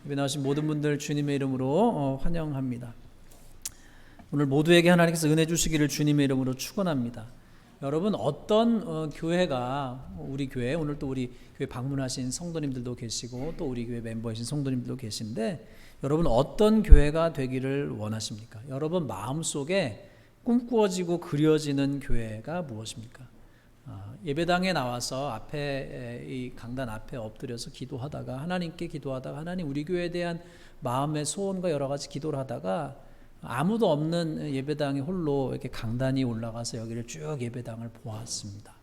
예배 나오신 모든 분들 주님의 이름으로 환영합니다. 오늘 모두에게 하나님께서 은혜 주시기를 주님의 이름으로 축원합니다. 여러분 어떤 교회가 우리 교회 오늘 또 우리 교회 방문하신 성도님들도 계시고 또 우리 교회 멤버이신 성도님들도 계신데 여러분 어떤 교회가 되기를 원하십니까? 여러분 마음속에 꿈꾸어지고 그려지는 교회가 무엇입니까? 예배당에 나와서 앞에 이 강단 앞에 엎드려서 기도하다가 하나님께 기도하다가 하나님 우리 교회에 대한 마음의 소원과 여러 가지 기도를 하다가 아무도 없는 예배당에 홀로 이렇게 강단이 올라가서 여기를 쭉 예배당을 보았습니다.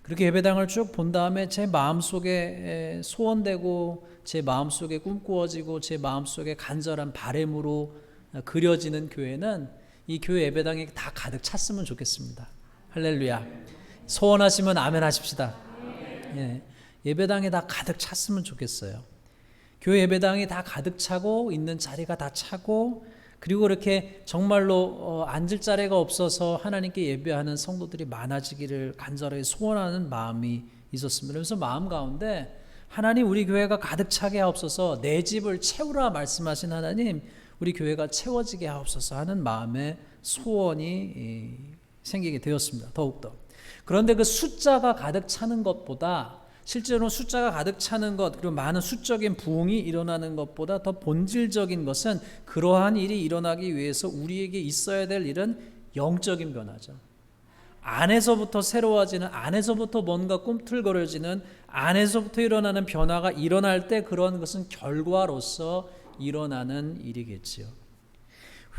그렇게 예배당을 쭉 본 다음에 제 마음속에 소원되고 제 마음속에 꿈꾸어지고 제 마음속에 간절한 바람으로 그려지는 교회는 이 교회 예배당에 다 가득 찼으면 좋겠습니다. 할렐루야. 소원하시면 아멘 하십시다. 예배당에 다 가득 찼으면 좋겠어요. 교회 예배당이 다 가득 차고 있는 자리가 다 차고 그리고 이렇게 정말로 앉을 자리가 없어서 하나님께 예배하는 성도들이 많아지기를 간절하게 소원하는 마음이 있었습니다. 그래서 마음 가운데 하나님 우리 교회가 가득 차게 하옵소서, 내 집을 채우라 말씀하신 하나님 우리 교회가 채워지게 하옵소서 하는 마음의 소원이 생기게 되었습니다. 더욱더. 그런데 그 숫자가 가득 차는 것보다 실제로 숫자가 가득 차는 것 그리고 많은 수적인 부흥이 일어나는 것보다 더 본질적인 것은 그러한 일이 일어나기 위해서 우리에게 있어야 될 일은 영적인 변화죠. 안에서부터 새로워지는, 안에서부터 뭔가 꿈틀거려지는, 안에서부터 일어나는 변화가 일어날 때 그런 것은 결과로서 일어나는 일이겠지요.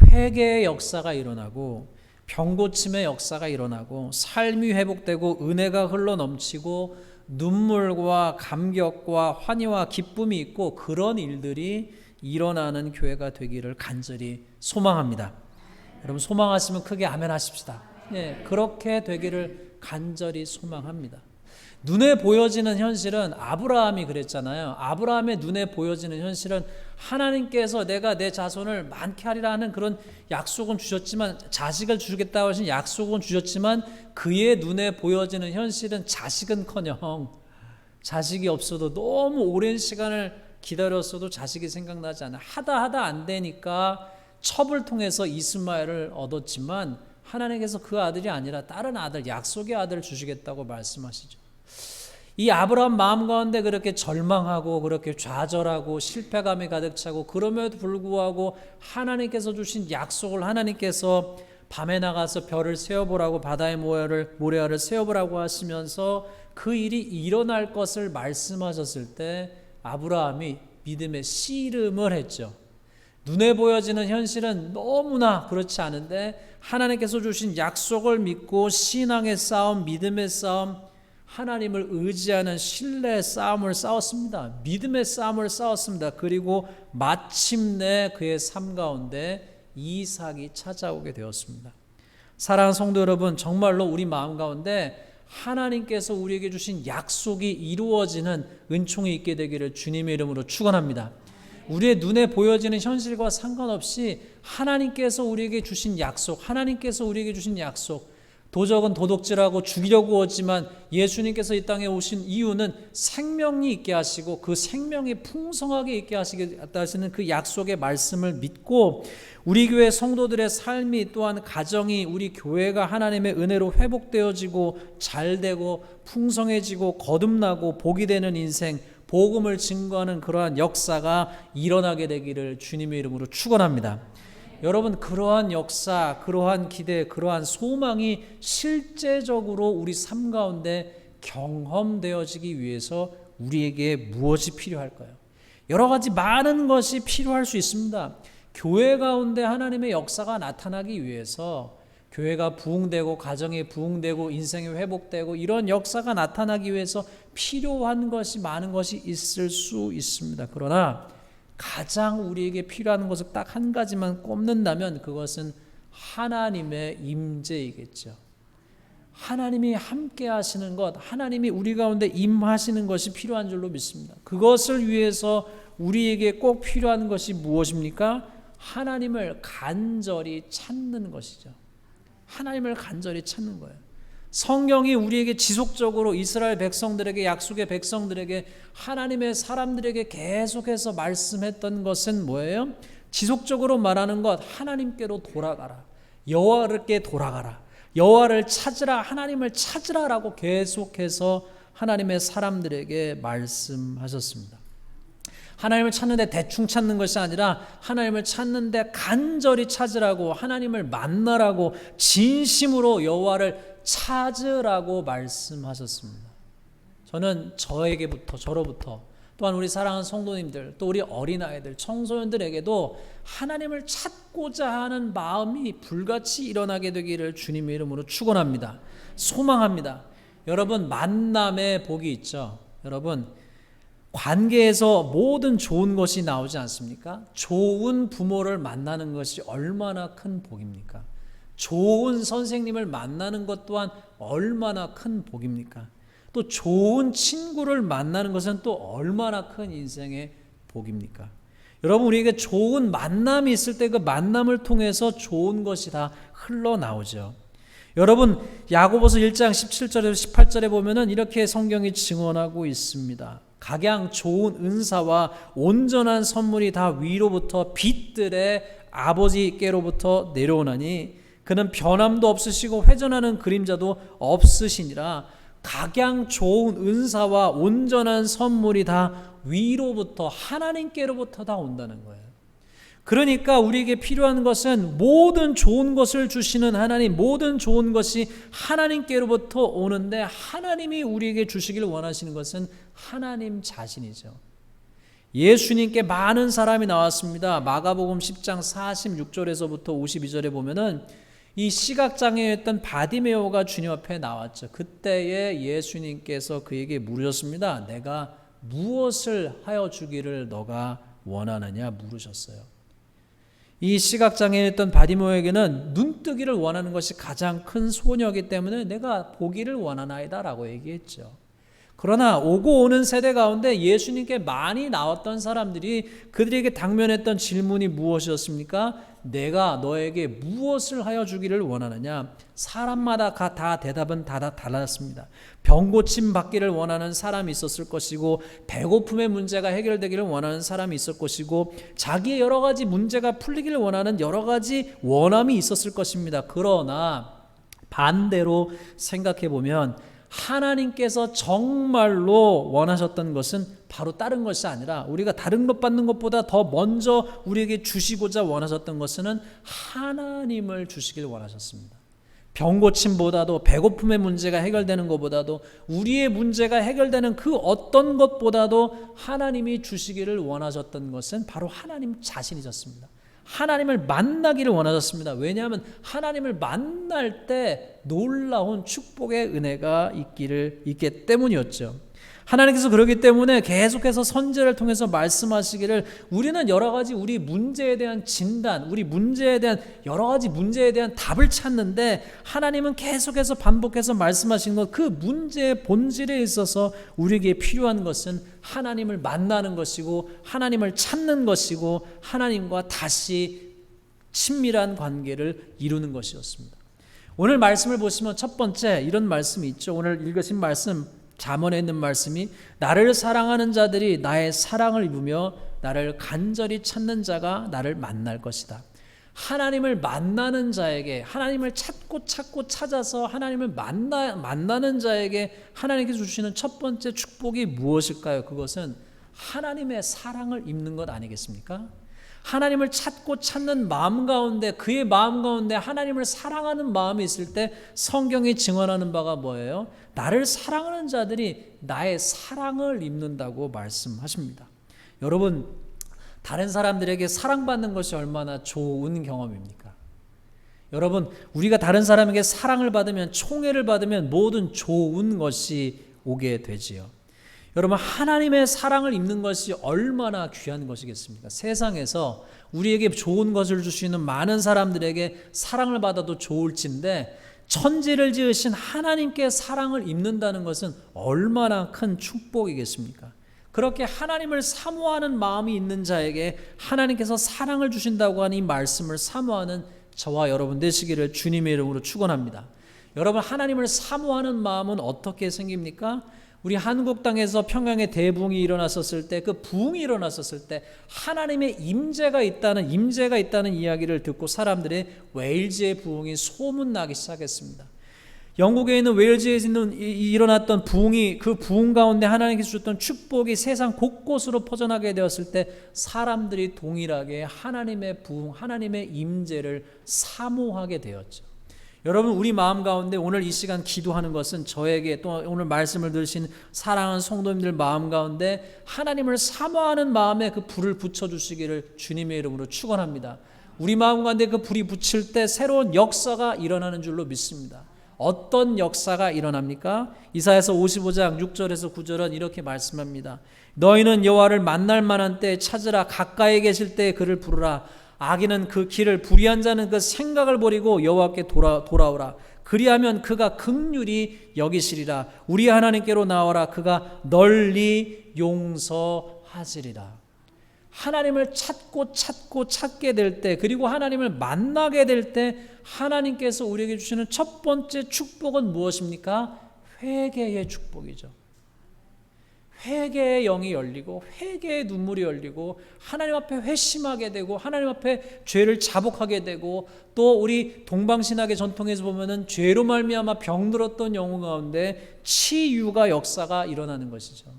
회개의 역사가 일어나고 병고침의 역사가 일어나고 삶이 회복되고 은혜가 흘러넘치고 눈물과 감격과 환희와 기쁨이 있고 그런 일들이 일어나는 교회가 되기를 간절히 소망합니다. 여러분 소망하시면 크게 아멘 하십시다. 그렇게 되기를 간절히 소망합니다. 눈에 보여지는 현실은 아브라함이 그랬잖아요. 아브라함의 눈에 보여지는 현실은 하나님께서 내가 내 자손을 많게 하리라 하는 그런 약속은 주셨지만 자식을 주겠다고 하신 약속은 주셨지만 그의 눈에 보여지는 현실은 자식은커녕 자식이 없어도 너무 오랜 시간을 기다렸어도 자식이 생각나지 않아. 하다 안 되니까 첩을 통해서 이스마엘을 얻었지만 하나님께서 그 아들이 아니라 다른 아들, 약속의 아들을 주시겠다고 말씀하시죠. 이 아브라함 마음 가운데 그렇게 절망하고 그렇게 좌절하고 실패감이 가득 차고 그럼에도 불구하고 하나님께서 주신 약속을 하나님께서 밤에 나가서 별을 세어보라고 바다의 모래알을 세어보라고 하시면서 그 일이 일어날 것을 말씀하셨을 때 아브라함이 믿음의 씨름을 했죠. 눈에 보여지는 현실은 너무나 그렇지 않은데 하나님께서 주신 약속을 믿고 신앙의 싸움, 믿음의 싸움, 하나님을 의지하는 신뢰의 싸움을 싸웠습니다. 믿음의 싸움을 싸웠습니다. 그리고 마침내 그의 삶 가운데 이삭이 찾아오게 되었습니다. 사랑하는 성도 여러분, 정말로 우리 마음 가운데 하나님께서 우리에게 주신 약속이 이루어지는 은총이 있게 되기를 주님의 이름으로 축원합니다. 우리의 눈에 보여지는 현실과 상관없이 하나님께서 우리에게 주신 약속, 하나님께서 우리에게 주신 약속, 도적은 도둑질하고 죽이려고 오지만 예수님께서 이 땅에 오신 이유는 생명이 있게 하시고 그 생명이 풍성하게 있게 하시는 그 약속의 말씀을 믿고 우리 교회 성도들의 삶이 또한 가정이 우리 교회가 하나님의 은혜로 회복되어지고 잘되고 풍성해지고 거듭나고 복이 되는 인생, 복음을 증거하는 그러한 역사가 일어나게 되기를 주님의 이름으로 축원합니다. 여러분 그러한 역사, 그러한 기대, 그러한 소망이 실제적으로 우리 삶 가운데 경험되어지기 위해서 우리에게 무엇이 필요할까요? 여러 가지 많은 것이 필요할 수 있습니다. 교회 가운데 하나님의 역사가 나타나기 위해서 교회가 부흥되고 가정이 부흥되고 인생이 회복되고 이런 역사가 나타나기 위해서 필요한 것이 많은 것이 있을 수 있습니다. 그러나 가장 우리에게 필요한 것을 딱 한 가지만 꼽는다면 그것은 하나님의 임재이겠죠. 하나님이 함께 하시는 것, 하나님이 우리 가운데 임하시는 것이 필요한 줄로 믿습니다. 그것을 위해서 우리에게 꼭 필요한 것이 무엇입니까? 하나님을 간절히 찾는 것이죠. 하나님을 간절히 찾는 거예요. 성경이 우리에게 지속적으로 이스라엘 백성들에게, 약속의 백성들에게, 하나님의 사람들에게 계속해서 말씀했던 것은 뭐예요? 지속적으로 말하는 것, 하나님께로 돌아가라, 여호와께 돌아가라, 여호와를 찾으라, 하나님을 찾으라라고 계속해서 하나님의 사람들에게 말씀하셨습니다. 하나님을 찾는데 대충 찾는 것이 아니라 하나님을 찾는데 간절히 찾으라고, 하나님을 만나라고, 진심으로 여호와를 찾으라고 말씀하셨습니다. 저는 저로부터 또한 우리 사랑하는 성도님들, 또 우리 어린아이들, 청소년들에게도 하나님을 찾고자 하는 마음이 불같이 일어나게 되기를 주님의 이름으로 축원합니다. 소망합니다. 여러분, 만남의 복이 있죠. 여러분, 관계에서 모든 좋은 것이 나오지 않습니까? 좋은 부모를 만나는 것이 얼마나 큰 복입니까? 좋은 선생님을 만나는 것 또한 얼마나 큰 복입니까? 또 좋은 친구를 만나는 것은 또 얼마나 큰 인생의 복입니까? 여러분, 우리에게 좋은 만남이 있을 때 그 만남을 통해서 좋은 것이 다 흘러나오죠. 여러분, 야고보서 1장 17절에서 18절에 보면은 이렇게 성경이 증언하고 있습니다. 각양 좋은 은사와 온전한 선물이 다 위로부터 빛들의 아버지께로부터 내려오나니 그는 변함도 없으시고 회전하는 그림자도 없으시니라. 각양 좋은 은사와 온전한 선물이 다 위로부터, 하나님께로부터 다 온다는 거예요. 그러니까 우리에게 필요한 것은 모든 좋은 것을 주시는 하나님, 모든 좋은 것이 하나님께로부터 오는데, 하나님이 우리에게 주시기를 원하시는 것은 하나님 자신이죠. 예수님께 많은 사람이 나왔습니다. 마가복음 10장 46절에서부터 52절에 보면은 이 시각장애였던 바디메오가 주님 앞에 나왔죠. 그때에 예수님께서 그에게 물으셨습니다. 내가 무엇을 하여 주기를 너가 원하느냐 물으셨어요. 이 시각장애였던 바디메오에게는 눈뜨기를 원하는 것이 가장 큰 소원이었기 때문에 내가 보기를 원하나이다 라고 얘기했죠. 그러나 오고 오는 세대 가운데 예수님께 많이 나왔던 사람들이 그들에게 당면했던 질문이 무엇이었습니까? 내가 너에게 무엇을 하여 주기를 원하느냐? 사람마다 다 대답은 다 달랐습니다. 병 고침 받기를 원하는 사람이 있었을 것이고, 배고픔의 문제가 해결되기를 원하는 사람이 있을 것이고, 자기의 여러 가지 문제가 풀리기를 원하는 여러 가지 원함이 있었을 것입니다. 그러나 반대로 생각해 보면 하나님께서 정말로 원하셨던 것은 바로 다른 것이 아니라, 우리가 다른 것 받는 것보다 더 먼저 우리에게 주시고자 원하셨던 것은 하나님을 주시길 원하셨습니다. 병고침보다도, 배고픔의 문제가 해결되는 것보다도, 우리의 문제가 해결되는 그 어떤 것보다도 하나님이 주시기를 원하셨던 것은 바로 하나님 자신이셨습니다. 하나님을 만나기를 원하셨습니다. 왜냐하면 하나님을 만날 때 놀라운 축복의 은혜가 있기 때문이었죠. 하나님께서 그렇기 때문에 계속해서 선지자를 통해서 말씀하시기를, 우리는 여러 가지 우리 문제에 대한 진단, 우리 문제에 대한 여러 가지 문제에 대한 답을 찾는데, 하나님은 계속해서 반복해서 말씀하시는 것, 그 문제의 본질에 있어서 우리에게 필요한 것은 하나님을 만나는 것이고, 하나님을 찾는 것이고, 하나님과 다시 친밀한 관계를 이루는 것이었습니다. 오늘 말씀을 보시면 첫 번째 이런 말씀이 있죠. 오늘 읽으신 말씀, 잠언에 있는 말씀이, 나를 사랑하는 자들이 나의 사랑을 입으며 나를 간절히 찾는 자가 나를 만날 것이다. 하나님을 만나는 자에게, 하나님을 찾고 찾아서 하나님을 만나는 자에게 하나님께서 주시는 첫 번째 축복이 무엇일까요? 그것은 하나님의 사랑을 입는 것 아니겠습니까? 하나님을 찾고 찾는 마음 가운데, 그의 마음 가운데 하나님을 사랑하는 마음이 있을 때 성경이 증언하는 바가 뭐예요? 나를 사랑하는 자들이 나의 사랑을 입는다고 말씀하십니다. 여러분, 다른 사람들에게 사랑받는 것이 얼마나 좋은 경험입니까? 여러분, 우리가 다른 사람에게 사랑을 받으면, 총애를 받으면 모든 좋은 것이 오게 되지요. 여러분, 하나님의 사랑을 입는 것이 얼마나 귀한 것이겠습니까? 세상에서 우리에게 좋은 것을 주시는 많은 사람들에게 사랑을 받아도 좋을진데, 천지를 지으신 하나님께 사랑을 입는다는 것은 얼마나 큰 축복이겠습니까? 그렇게 하나님을 사모하는 마음이 있는 자에게 하나님께서 사랑을 주신다고 하는 이 말씀을 사모하는 저와 여러분 되시기를 주님의 이름으로 축원합니다. 여러분, 하나님을 사모하는 마음은 어떻게 생깁니까? 우리 한국 땅에서 평양에 대붕이 일어났었을 때, 그 부흥이 일어났었을 때 하나님의 임재가 있다는 이야기를 듣고 사람들의 웨일즈의 부흥이 소문나기 시작했습니다. 영국에 있는 웨일즈에 일어났던 부흥이, 그 부흥 가운데 하나님께서 주셨던 축복이 세상 곳곳으로 퍼져나게 되었을 때 사람들이 동일하게 하나님의 부흥, 하나님의 임재를 사모하게 되었죠. 여러분, 우리 마음 가운데 오늘 이 시간 기도하는 것은 저에게, 또 오늘 말씀을 들으신 사랑하는 성도님들 마음 가운데 하나님을 사모하는 마음에 그 불을 붙여주시기를 주님의 이름으로 축원합니다. 우리 마음 가운데 그 불이 붙일 때 새로운 역사가 일어나는 줄로 믿습니다. 어떤 역사가 일어납니까? 이사야서 55장 6절에서 9절은 이렇게 말씀합니다. 너희는 여호와를 만날 만한 때에 찾으라. 가까이 계실 때에 그를 부르라. 악인은 그 길을, 불의한 자는 그 생각을 버리고 여호와께 돌아오라. 그리하면 그가 긍휼히 여기시리라. 우리 하나님께로 나와라. 그가 널리 용서하시리라. 하나님을 찾게 될 때, 그리고 하나님을 만나게 될 때 하나님께서 우리에게 주시는 첫 번째 축복은 무엇입니까? 회개의 축복이죠. 회개의 영이 열리고 회개의 눈물이 열리고 하나님 앞에 회심하게 되고 하나님 앞에 죄를 자복하게 되고, 또 우리 동방신학의 전통에서 보면은 죄로 말미암아 병들었던 영혼 가운데 치유가 역사가 일어나는 것이죠.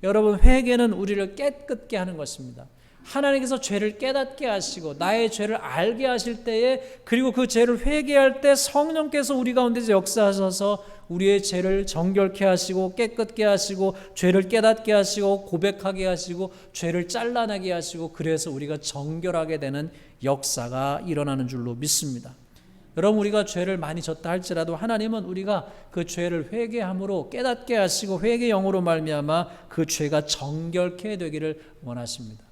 여러분, 회개는 우리를 깨끗게 하는 것입니다. 하나님께서 죄를 깨닫게 하시고 나의 죄를 알게 하실 때에, 그리고 그 죄를 회개할 때 성령께서 우리 가운데서 역사하셔서 우리의 죄를 정결케 하시고 깨끗게 하시고 죄를 깨닫게 하시고 고백하게 하시고 죄를 잘라내게 하시고, 그래서 우리가 정결하게 되는 역사가 일어나는 줄로 믿습니다. 여러분, 우리가 죄를 많이 졌다 할지라도 하나님은 우리가 그 죄를 회개함으로 깨닫게 하시고 회개 영으로 말미암아 그 죄가 정결케 되기를 원하십니다.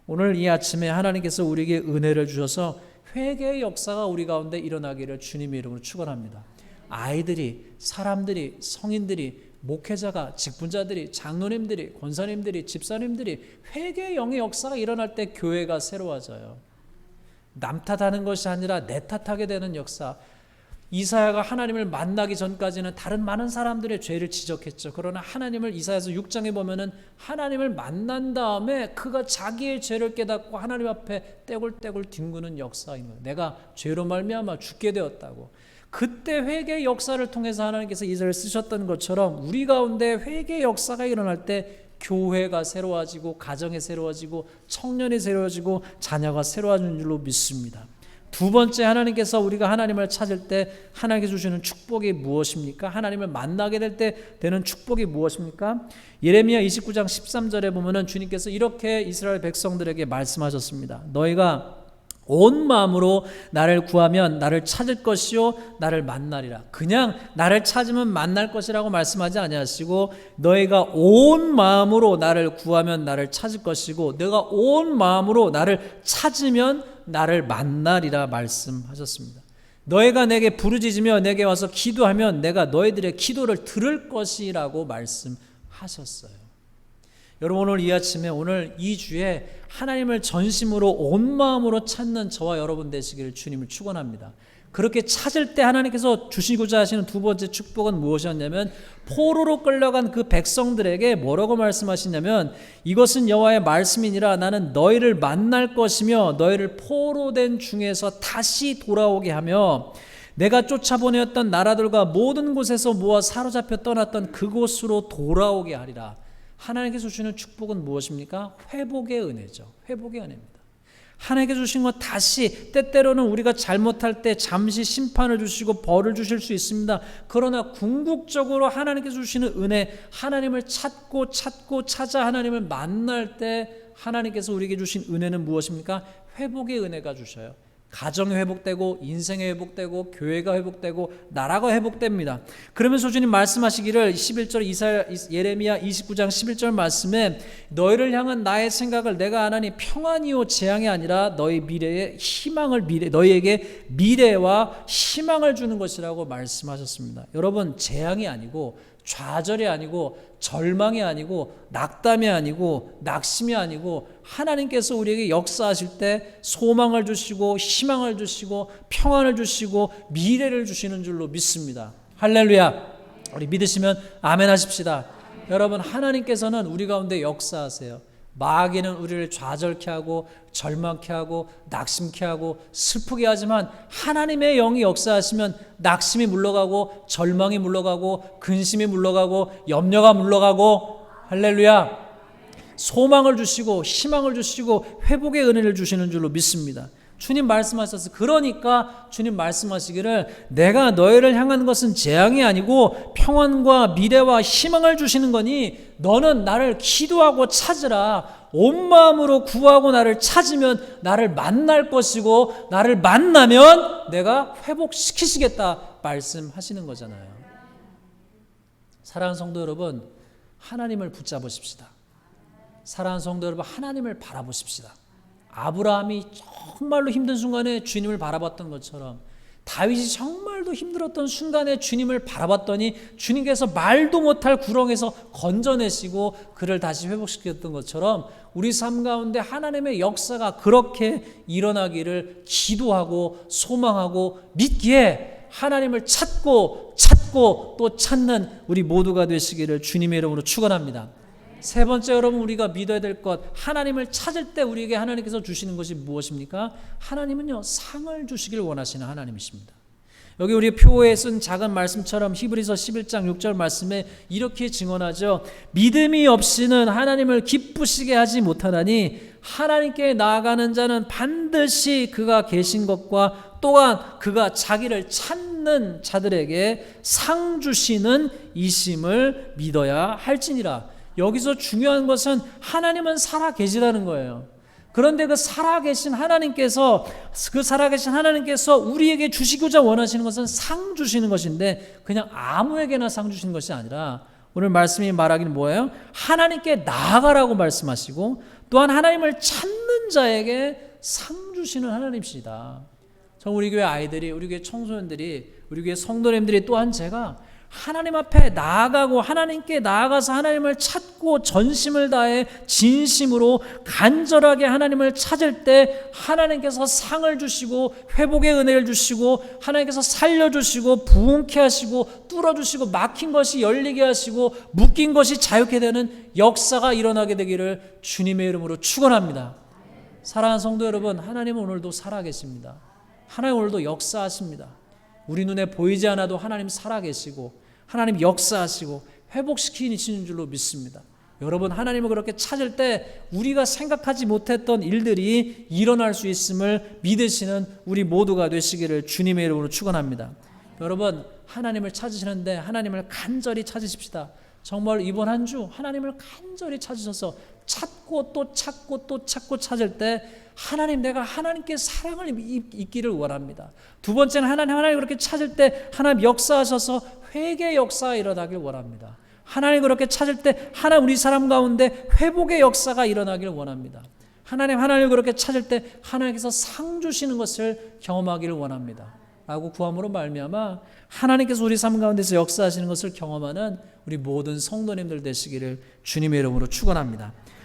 오늘 이 아침에 하나님께서 우리에게 은혜를 주셔서 회개의 역사가 우리 가운데 일어나기를 주님의 이름으로 축원합니다. 아이들이, 사람들이, 성인들이, 목회자가, 직분자들이, 장로님들이, 권사님들이, 집사님들이 회개의 영의 역사가 일어날 때 교회가 새로워져요. 남 탓하는 것이 아니라 내 탓하게 되는 역사. 이사야가 하나님을 만나기 전까지는 다른 많은 사람들의 죄를 지적했죠. 그러나 하나님을, 이사야서 6장에 보면은 하나님을 만난 다음에 그가 자기의 죄를 깨닫고 하나님 앞에 떼굴떼굴 뒹구는 역사인 거예요. 내가 죄로 말미암아 죽게 되었다고. 그때 회개의 역사를 통해서 하나님께서 이사야를 쓰셨던 것처럼 우리 가운데 회개의 역사가 일어날 때 교회가 새로워지고 가정이 새로워지고 청년이 새로워지고 자녀가 새로워지는 줄로 믿습니다. 두 번째, 하나님께서 우리가 하나님을 찾을 때 하나님께서 주시는 축복이 무엇입니까? 하나님을 만나게 될 때 되는 축복이 무엇입니까? 예레미야 29장 13절에 보면은 주님께서 이렇게 이스라엘 백성들에게 말씀하셨습니다. 너희가 온 마음으로 나를 구하면 나를 찾을 것이요 나를 만나리라. 그냥 나를 찾으면 만날 것이라고 말씀하지 아니하시고, 너희가 온 마음으로 나를 구하면 나를 찾을 것이고 내가 온 마음으로 나를 찾으면 나를 만나리라 말씀하셨습니다. 너희가 내게 부르짖으며 내게 와서 기도하면 내가 너희들의 기도를 들을 것이라고 말씀하셨어요. 여러분, 오늘 이 아침에, 오늘 이 주에 하나님을 전심으로 온 마음으로 찾는 저와 여러분 되시기를 주님을 축원합니다. 그렇게 찾을 때 하나님께서 주시고자 하시는 두 번째 축복은 무엇이었냐면, 포로로 끌려간 그 백성들에게 뭐라고 말씀하시냐면, 이것은 여호와의 말씀이니라. 나는 너희를 만날 것이며 너희를 포로된 중에서 다시 돌아오게 하며 내가 쫓아보내었던 나라들과 모든 곳에서 모아 사로잡혀 떠났던 그곳으로 돌아오게 하리라. 하나님께서 주시는 축복은 무엇입니까? 회복의 은혜죠. 회복의 은혜입니다. 하나님께서 주신 것, 다시 때때로는 우리가 잘못할 때 잠시 심판을 주시고 벌을 주실 수 있습니다. 그러나 궁극적으로 하나님께서 주시는 은혜, 하나님을 찾아 하나님을 만날 때 하나님께서 우리에게 주신 은혜는 무엇입니까? 회복의 은혜가 주셔요. 가정이 회복되고 인생이 회복되고 교회가 회복되고 나라가 회복됩니다. 그러면서 주님 말씀하시기를 11절 예레미야 29장 11절 말씀에, 너희를 향한 나의 생각을 내가 아나니 평안이요 재앙이 아니라 너희 미래의 희망을, 너희에게 미래와 희망을 주는 것이라고 말씀하셨습니다. 여러분, 재앙이 아니고 좌절이 아니고 절망이 아니고 낙담이 아니고 낙심이 아니고, 하나님께서 우리에게 역사하실 때 소망을 주시고 희망을 주시고 평안을 주시고 미래를 주시는 줄로 믿습니다. 할렐루야. 우리 믿으시면 아멘 하십시다. 여러분, 하나님께서는 우리 가운데 역사하세요. 마귀는 우리를 좌절케 하고 절망케 하고 낙심케 하고 슬프게 하지만 하나님의 영이 역사하시면 낙심이 물러가고 절망이 물러가고 근심이 물러가고 염려가 물러가고 할렐루야, 소망을 주시고 희망을 주시고 회복의 은혜를 주시는 줄로 믿습니다. 주님 말씀하셨어요. 그러니까 주님 말씀하시기를 내가 너희를 향한 것은 재앙이 아니고 평안과 미래와 희망을 주시는 거니 너는 나를 기도하고 찾으라. 온 마음으로 구하고 나를 찾으면 나를 만날 것이고 나를 만나면 내가 회복시키시겠다 말씀하시는 거잖아요. 사랑하는 성도 여러분, 하나님을 붙잡으십시다. 사랑하는 성도 여러분, 하나님을 바라보십시다. 아브라함이 정말로 힘든 순간에 주님을 바라봤던 것처럼 다윗이 정말로 힘들었던 순간에 주님을 바라봤더니 주님께서 말도 못할 구렁에서 건져내시고 그를 다시 회복시켰던 것처럼 우리 삶 가운데 하나님의 역사가 그렇게 일어나기를 기도하고 소망하고 믿기에 하나님을 찾고 또 찾는 우리 모두가 되시기를 주님의 이름으로 축원합니다. 세 번째, 여러분, 우리가 믿어야 될 것, 하나님을 찾을 때 우리에게 하나님께서 주시는 것이 무엇입니까? 하나님은요, 상을 주시길 원하시는 하나님이십니다. 여기 우리 표에 쓴 작은 말씀처럼 히브리서 11장 6절 말씀에 이렇게 증언하죠. 믿음이 없이는 하나님을 기쁘시게 하지 못하나니 하나님께 나아가는 자는 반드시 그가 계신 것과 또한 그가 자기를 찾는 자들에게 상 주시는 이심을 믿어야 할지니라. 여기서 중요한 것은 하나님은 살아 계시다는 거예요. 그런데 그 살아계신 하나님께서 우리에게 주시고자 원하시는 것은 상 주시는 것인데 그냥 아무에게나 상 주시는 것이 아니라 오늘 말씀이 말하기는 뭐예요? 하나님께 나아가라고 말씀하시고 또한 하나님을 찾는 자에게 상 주시는 하나님이시다. 우리 교회 아이들이, 우리 교회 청소년들이, 우리 교회 성도님들이 또한 제가 하나님 앞에 나아가고 하나님께 나아가서 하나님을 찾고 전심을 다해 진심으로 간절하게 하나님을 찾을 때 하나님께서 상을 주시고 회복의 은혜를 주시고 하나님께서 살려주시고 부흥케 하시고 뚫어주시고 막힌 것이 열리게 하시고 묶인 것이 자유케 되는 역사가 일어나게 되기를 주님의 이름으로 축원합니다. 사랑하는 성도 여러분, 하나님은 오늘도 살아계십니다. 하나님 오늘도 역사하십니다. 우리 눈에 보이지 않아도 하나님 살아계시고 하나님 역사하시고 회복시키시는 줄로 믿습니다. 여러분, 하나님을 그렇게 찾을 때 우리가 생각하지 못했던 일들이 일어날 수 있음을 믿으시는 우리 모두가 되시기를 주님의 이름으로 축원합니다. 여러분, 하나님을 찾으시는데 하나님을 간절히 찾으십시다. 정말 이번 한 주 하나님을 간절히 찾으셔서 찾고 또 찾을 때 하나님, 내가 하나님께 사랑을 잊기를 원합니다. 두 번째는 하나님 그렇게 찾을 때 하나님 역사하셔서 회개의 역사가 일어나길 원합니다. 하나님 그렇게 찾을 때 하나님 우리 사람 가운데 회복의 역사가 일어나길 원합니다. 하나님 그렇게 찾을 때 하나님께서 상 주시는 것을 경험하기를 원합니다. 라고 구함으로 말미암아 하나님께서 우리 삶 가운데서 역사하시는 것을 경험하는 우리 모든 성도님들 되시기를 주님의 이름으로 축원합니다.